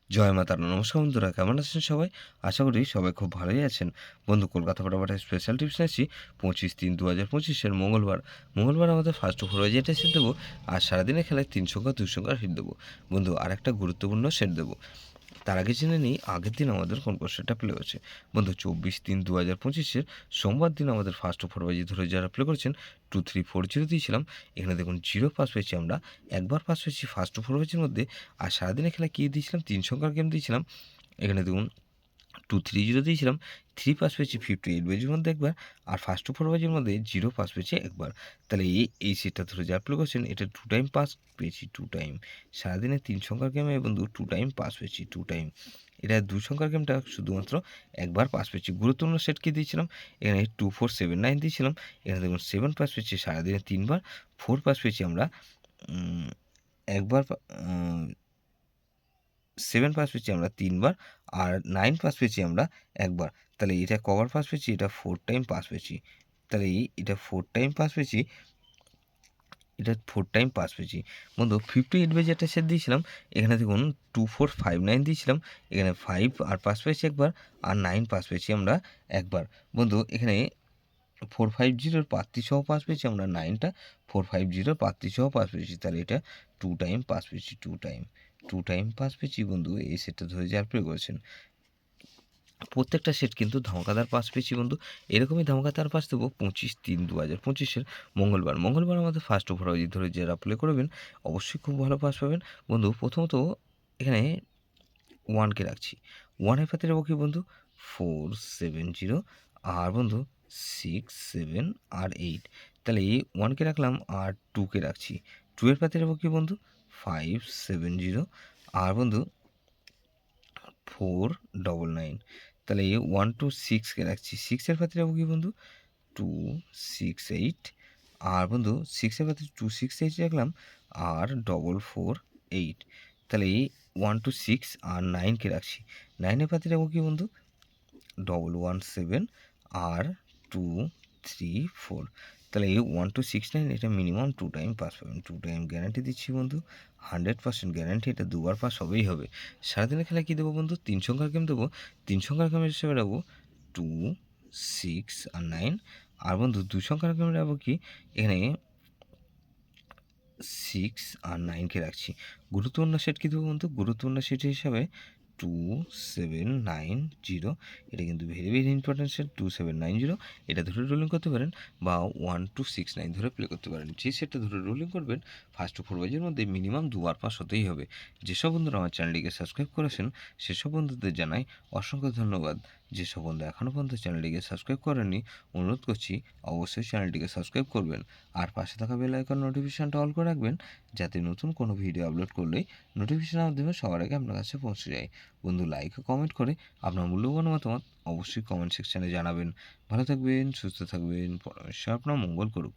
জয় মা তারা! নমস্কার বন্ধুরা, কেমন আছেন সবাই? আশা করি সবাই খুব ভালোই আছেন। বন্ধু, কলকাতা ফটাফটের স্পেশাল টিপস নিয়েছি 25/3/2025 মঙ্গলবার আমাদের ফার্স্ট ওভার যেটা সেট দেবো, আর সারাদিনের খেলায় 3 সংখ্যা 2 সংখ্যার হিট দেবো। বন্ধু, আরেকটা গুরুত্বপূর্ণ সেট দেবো। তার আগে জেনে নিই আগের দিন আমাদের কোন কোশ্চেনটা প্লে হয়েছে। বন্ধু, 24/3/2025 সোমবার দিন আমাদের ফার্স্ট ওভার ধরে যারা প্লে করেছেন 2340 দিয়েছিলাম। এখানে দেখুন 0 পাস পেয়েছি আমরা, একবার পাস পেয়েছি ফার্স্ট ওভার মধ্যে। আর সারাদিনের খেলা কী দিয়েছিলাম, 3 সংখ্যার গেম দিয়েছিলাম। এখানে দেখুন 230 দিয়েছিলাম, 3 পাস পেয়েছি 58 বাজির মধ্যে একবার, আর ফার্স্ট ওভার মধ্যে 0 পাস পেয়েছি একবার। তাহলে এই সেটটা ধরে যা প্লে করছেন এটা 2 টাইম পাস পেয়েছি, 2 টাইম। সারাদিনে 3 সংখ্যার গেমে বন্ধু 2 টাইম পাস পেয়েছি, 2 টাইম। এটা 2 সংখ্যার গেমটা শুধুমাত্র একবার পাস পেয়েছি। গুরুত্বপূর্ণ সেট কি দিয়েছিলাম, এখানে 2479 দিয়েছিলাম। এখানে দেখুন 7 পাস পেয়েছি সারাদিনে 3 বার, 4 পাস পেয়েছি আমরা একবার, 7 পাস পেয়েছি আমরা 3 বার, আর 9 পাস পেয়েছি আমরা একবার। তাহলে এটা কবার পাস পেয়েছি, এটা 4 টাইম পাস পেয়েছি। তাহলে এটা 4 টাইম পাস পেয়েছি, এটা 4 টাইম পাস পেয়েছি। বন্ধু, 58 বেজে একটা সেট দিয়েছিলাম। এখানে দেখুন 2459 দিয়েছিলাম। এখানে 5 আর পাস পেয়েছি একবার, আর 9 পাস পেয়েছি আমরা একবার। বন্ধু, এখানে 450 প্রার্থীসহ পাস পেয়েছি আমরা 9টা, 450 প্রার্থীসহ পাস পেয়েছি। তাহলে এটা 2 টাইম পাস পেয়েছি, 2 টাইম। 2 টাইম পাস পেয়েছি বন্ধু, এই সেটটা ধরে যার প্লে করেছেন। প্রত্যেকটা সেট কিন্তু ধামাকাদার পাস পেয়েছি বন্ধু। এরকমই ধামাকাদার পাস দেবো 25/3/2025 মঙ্গলবার আমাদের ফার্স্ট ওভার ধরে যারা প্লে করবেন অবশ্যই খুব ভালো পাস পাবেন। বন্ধু, প্রথমত এখানে 1কে রাখছি। 1-এর পাতে রাখবো কি বন্ধু, 470, আর বন্ধু 6, 7 আর 8। তাহলে 1কে রাখলাম, আর 2কে রাখছি। 2-এর পাতে রাখবো কি বন্ধু, 570, আর বন্ধু 499। তাহলে 1 to 6কে রাখছি। 6-এর পাতে রাখবো কি বন্ধু, 268, আর বন্ধু 6-এর পাতে 268 রাখলাম, আর 448। তাহলে 1 to 6 আর 9কে রাখছি। 9-এর পাতে রাখবো কি বন্ধু, 117, আর 234। তাহলে 1 to 6 9 এটা মিনিমাম 2 টাইম পাস পাবেন। 2 টাইম গ্যারান্টি দিচ্ছি বন্ধু, 100% গ্যারান্টি। এটা দুবার পাস হবেই হবে। সারাদিনের খেলায় কী দেবো বন্ধু, 3 সংখ্যার গেম দেবো। 3 সংখ্যার গেমের হিসেবে রাখবো 2, 6 আর 9। আর বন্ধু 2 সংখ্যার গেমে রাখবো কি, এখানে 6 আর 9কে রাখছি। গুরুত্বপূর্ণ সেট কী দেবো বন্ধু, গুরুত্বপূর্ণ সেট হিসাবে 2790। এটা কিন্তু ভেরি ভেরি ইম্পর্টেন্ট সেট, 2790। এটা ধরে রোলিং করতে পারেন, বা 1269 ধরে প্লে করতে পারেন। যে সেটটা ধরে রোলিং করবেন ফার্স্ট ফোর বাজের মধ্যে মিনিমাম দুবার পাস হতেই হবে। যেসব বন্ধুরা আমার চ্যানেলটিকে সাবস্ক্রাইব করেছেন সেসব বন্ধুদের জানাই অসংখ্য ধন্যবাদ। যেসব বন্ধু এখনও পর্যন্ত চ্যানেলটিকে সাবস্ক্রাইব করেননি, অনুরোধ করছি অবশ্যই চ্যানেলটিকে সাবস্ক্রাইব করবেন, আর পাশে থাকা বেল আইকন নোটিফিকেশানটা অল করে রাখবেন, যাতে নতুন কোনো ভিডিও আপলোড করলেই নোটিফিকেশানের মাধ্যমে সবার আগে আপনার কাছে পৌঁছে যায়। বন্ধু, লাইক ও কমেন্ট করে আপনার মূল্যবান মতামত অবশ্যই কমেন্ট সেকশানে জানাবেন। ভালো থাকবেন, সুস্থ থাকবেন, পরমেশ্বর আপনার মঙ্গল করুক।